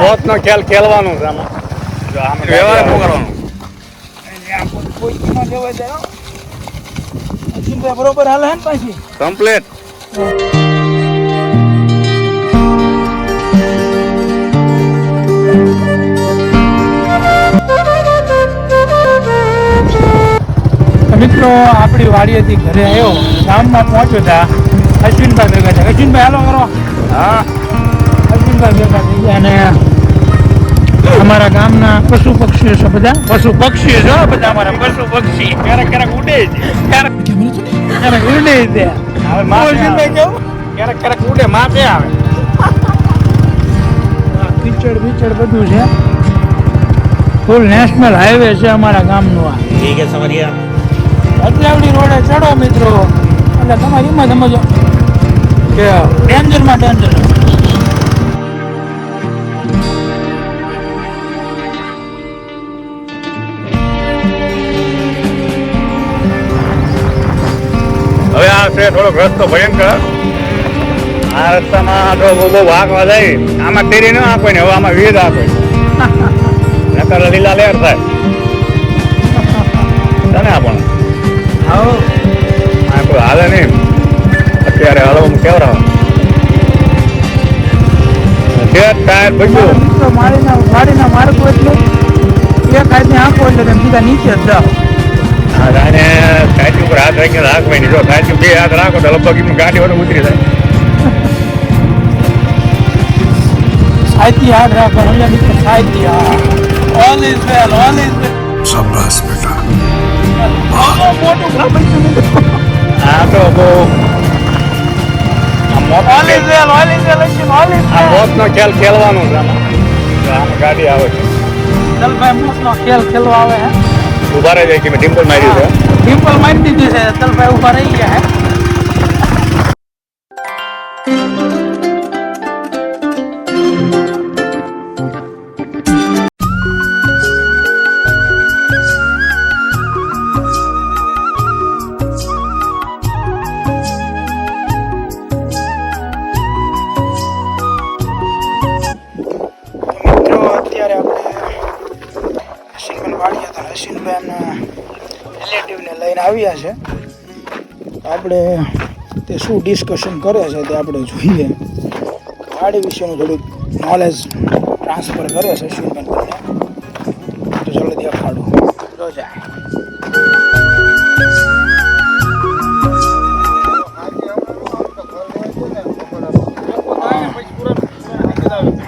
મોતનો ખેલ ખેલવાનો છે આમાં. જો આમાં વ્યવહાર કરવાનો. બરોબર હાલે ને પાછી કમ્પ્લીટ. મિત્રો આપણી વાડીએથી ઘરે આવ્યો, ગામમાં પહોંચ્યો હતા. અશ્વિનભાઈ ભેગા છે. અશ્વિનભાઈ હાલો કરો. હા, અશ્વિનભાઈ ભેગા થઈ ગયા. અને અમારા ગામના પશુ પક્ષીઓ છે, બધા પશુ પક્ષીઓ છે બધા અમારા પશુ પક્ષી. ક્યારેક ક્યારેક ઉડે જ, ક્યારેક ઉડે છે. હવે અશ્વિનભાઈ કેવું ક્યારેક ક્યારેક ઉડે માપે આવે. કીચડ બીચડ બધું છે. ફૂલ નેશનલ હાઈવે છે અમારા ગામનું. આ ઠીક છે સમરિયા. અટલાવડી રોડે ચડો મિત્રો, એટલે તમારી એમાં સમજો કે ડેન્જરમાં ડેન્જર. હવે આ છે થોડોક રસ્તો ભયંકર. આ રસ્તામાં તો બહુ વાંકવા જાય. આમાં તેરી ન આપે ને, હવે આમાં વેદ આપે. નકર લીલા લેર થાય. તને આપણને આવો આ કોઈ હાલે નહીં અત્યારે. હલવામાં કેવડાવે ટાયર બચ્યું. મિત્રો મારીના માર્ગો એટલે એક હાથની આંખો એટલે તમે સીધા નીચે જ જાઓ. અને સાચી ઉપર હાથ રાખીને રાખવાય નહીં. જો સાચી બે હાથ રાખો તો લગભગ એમની ગાડી વડે ઉતરી જાય. સાયતી હાથ રાખો સમજા મિત્રો, સાયતી all is well, all is well. शाबाश बेटा. મોટું ગ્રામ છે મિત્રો. આ તો બહુ all is well, all is well, all is આ વેલ. મોતનો ખેલ ખેલવાનો છે આમાં. આમાં ગાડી આવે છે. તલભાઈ મોટનો ખેલ ખેલવા આવે હે. ઉભા રહી જાય કે મેં ડિમ્પલ માર્યું છે. ડિમ્પલ મારી દીધી છે, તલભાઈ ઉભા રહી ગયા હે. અત્યારે આપણે અશ્વિનભાઈ વાડીએ હતા. અશ્વિનભાઈ એમના રિલેટિવને લઈને આવ્યા છે. આપણે તે શું ડિસ્કશન કરે છે તે આપણે જોઈએ. વાડી વિશેનું થોડુંક નોલેજ ટ્રાન્સફર કરે છે અશ્વિનભાઈ. તો ચાલો દેખાડું. જો જાય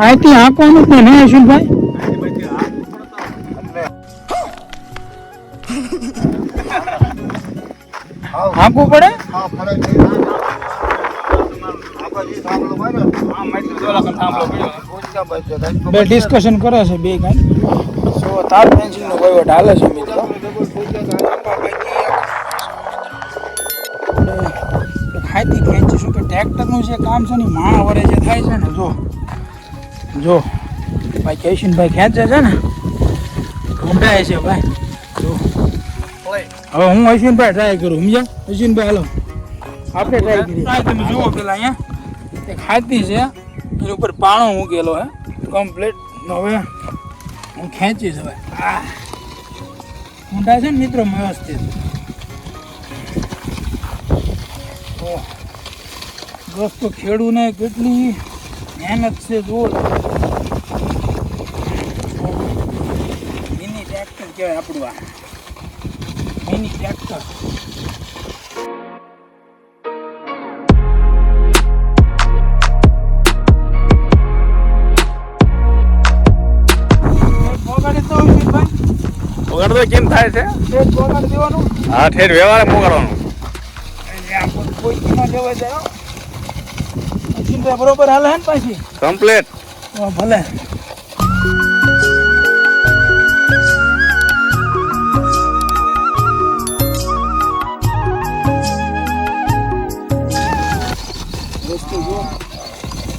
અહીંથી આંકવાનું જ નહીં અશ્વિનભાઈ. આંકવું પડે. બે ડિસ્કશન કરે છે બે કાંઈ. સો તાર પેન્સિલનો વહીવટ હાલે છે મિત્રો. ખાઈતી ખેંચીશું કે ટ્રેક્ટરનું જે કામ છે ને માણા વડે જે થાય છે ને, જો ભાઈ કેશનભાઈ ખેંચે છે ને, ઊંડાય છે ભાઈ. જો હવે હું અશ્વિનભાઈ ટ્રાય કરું. સમજ્યા અશ્વિનભાઈ? હાલો આપણે ટ્રાય કરીએ. તમે જુઓ પેલા અહીંયા એક હાથી છે, એની ઉપર પાણો મૂકેલો હે કમ્પ્લીટ. હવે હું ખેંચીશ. હવે ઊંડા છે ને મિત્રો વ્યવસ્થિત. દોસ્તો ખેડૂને કેટલી મહેનત છે જુઓ. મિની ટ્રેક્ટર કહેવાય આપણું. આ મિની ટ્રેક્ટર. વગાડતો કેમ થાય છે? વગાડી દેવાનું. હા, ઠેર વ્યવહારે મોકલવાનું. કોઈ કિંમત લેવા જાય બરોબર હાલે ને પાછી કમ્પ્લીટ. ભલે.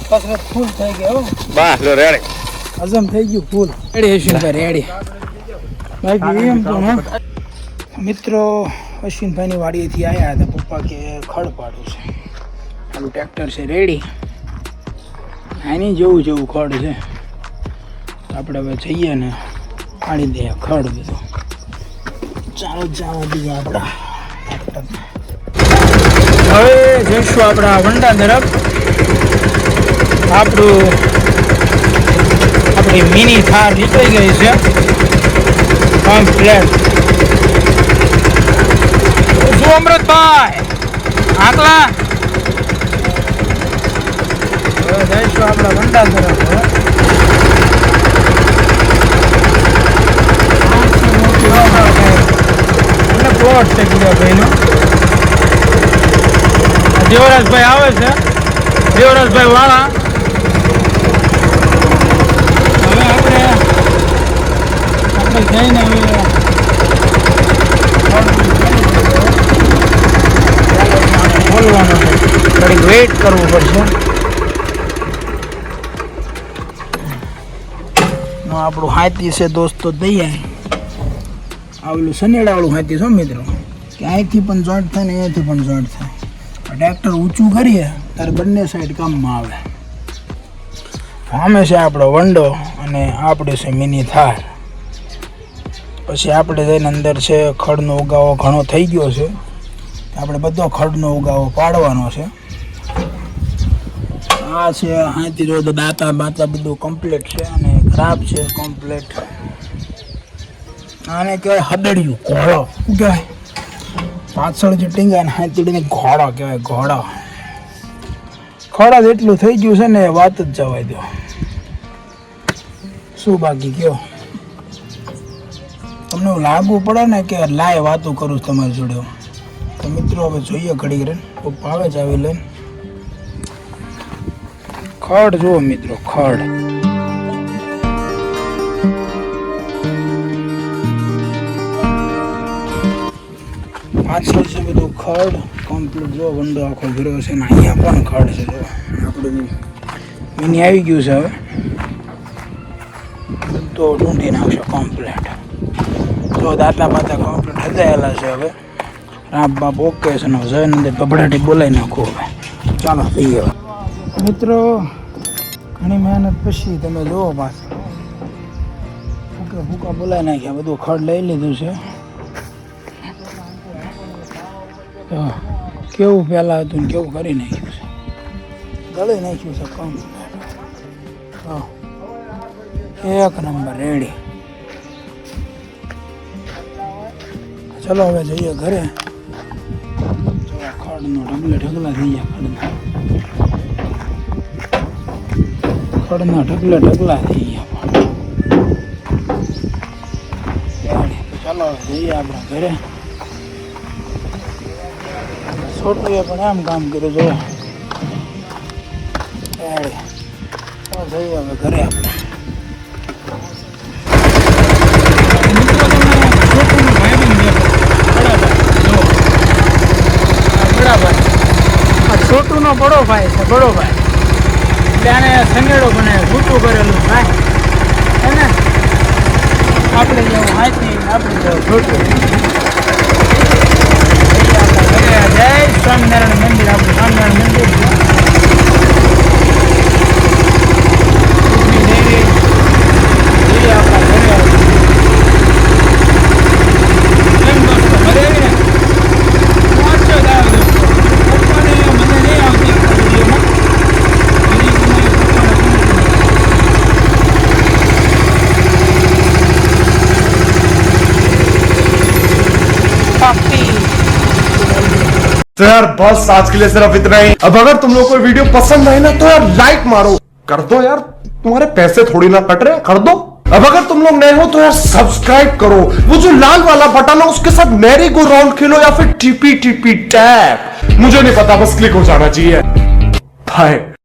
કસરત ફૂલ થઈ ગયો. બસ લો રેડી. હજમ થઈ ગયું ફૂલ. રેડી અશ્વિનભાઈ રેડી. બાકી એમ તો મિત્રો અશ્વિનભાઈની વાડીએથી આવ્યા હતા. પપ્પા કે ખડ પાડું છે. આનું ટ્રેક્ટર છે રેડી. આની જેવું ખડ છે. આપણે હવે જઈએ ને પાડી દઈએ ખડ બધું. ચાલો જવા દઈએ આપણા. હવે જઈશું આપણા વંડા તરફ. આપણી મિની થાર નીકળી ગઈ છે કમ્પ્લેટ. શું અમૃતભાઈ આકલા હવે જઈશું આપણા વંડા તરફ. પ્લોટ છે ભાઈનો. દેવરાજભાઈ આવે છે, દેવરાજભાઈ વાળા. હવે આપણે જઈને હવે બોલવાનું છે, થોડીક વેઇટ કરવું પડશે. આપણું હાથી છે દોસ્તો દઈએ આવેલું શનેડાવાળું હાથી છો મિત્રો, કે અહીંથી પણ જોઈન્ટ થાય ને અહીંયાથી પણ જોઈન્ટ થાય. ટ્રેક્ટર ઊંચું કરીએ ત્યારે બંને સાઈડ કામમાં આવે. સામે છે આપણો વંડો અને આપણે છે મિની થાર. પછી આપણે જઈને અંદર છે ખડનો ઉગાવો ઘણો થઈ ગયો છે, આપણે બધો ખડનો ઉગાવો પાડવાનો છે. આ છે હાથી જો તો દાંતા બાતા બધું કમ્પ્લીટ છે અને ખરાબ છે કમ્પ્લીટ. આને કહેવાય હદડિયું ઘોડો. શું કહેવાય? પાછળ જે ટીંગા ને હાથીડીને ઘોડો કહેવાય. ઘોડો ખોડા જેટલું થઈ ગયું છે ને વાત જ જવાય દો. શું બાકી કયો? તમને લાગુ પડે ને કે લાય વાતો કરું તમારી જોડે. તો મિત્રો હવે જોઈએ ઘડી રહીને પપ્પા આવે જ આવી લઈને. ખડ જુઓ મિત્રો, ખડ પાછળ છે બધું ખડ કમ્પ્લીટ. જો વંડો આખો ભર્યો છે ને અહીંયા પણ ખડ છે. જો આપણું મિની આવી ગયું છે. હવે તો ઢૂંઢી નાખશે કમ્પ્લીટ. જો દાંતા બાતા કમ્પ્લીટ હજાયેલા છે. હવે રાપ બાપ ઓકે છે ને જઈને અંદર બબડાટી બોલાવી નાખો. હવે ચાલો જઈએ મિત્રો. ઘણી મહેનત પછી તમે જુઓ પાછું ભૂકા બોલાવી નાખ્યા. બધું ખડ લઈ લીધું છે. તો કેવું પહેલાં હતું ને કેવું કરી નાખ્યું છે, ગળી નાખ્યું છે કમ્પ્લીટ. એક નંબર રેડી. ચલો હવે જઈએ ઘરે. ખડનો ઢગલા થઈ ગયા. ખડના ઢગલા થઈ ગયા. ચાલો જઈએ આપણા ઘરે. છોટુએ પણ એમ કામ કર્યું. જો જઈએ હવે ઘરે આપણે. છોટુનો બડો ભાઈ છે, બડો ભાઈ. એટલે આને સંગેડો બનાવે, ભૂતું કરેલું ભાઈ હે ને. આપણે જેવું હાથી, આપણે જેવું છોટું. જય સ્વામિનારાયણ મંદિર. આપણું સ્વામિનારાયણ મંદિર तो यार बस आज के लिए सिर्फ इतना ही. अब अगर तुम लोग को वीडियो पसंद आई ना तो यार लाइक मारो, कर दो यार. तुम्हारे पैसे थोड़ी ना कट रहे, कर दो. अब अगर तुम लोग नए हो तो यार सब्सक्राइब करो. वो जो लाल वाला बटन है उसके साथ मैरी गो राउंड खेलो या फिर टीपी टीपी टैप, मुझे नहीं पता, बस क्लिक हो जाना चाहिए. बाय.